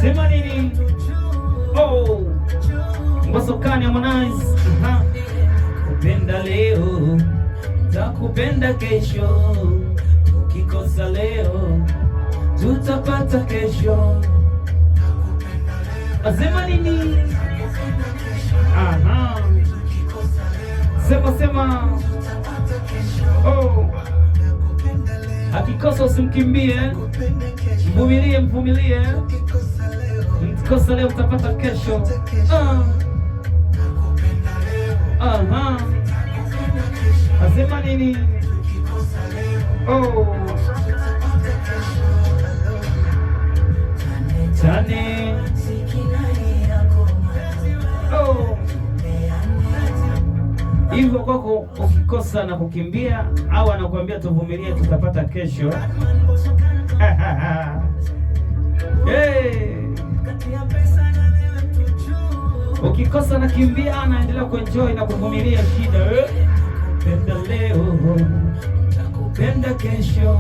Sema nini? Oh, Mbosokani Harmonize. Kupenda leo takupenda kesho, ukikosa leo tutapata kesho. Sema nini? Aha, sema oh, akikosa usimkimbie, mvumilie, mkikosa leo utapata kesho. Aha, asema nini? Oh, Tane. Oh, hivyo kwako ukikosa na kukimbia, au anakuambia tuvumilie tutapata kesho. Hey. Ukikosa na kimbia, anaendelea kuenjoy na kuvumilia shida. Penda leo takupenda kesho.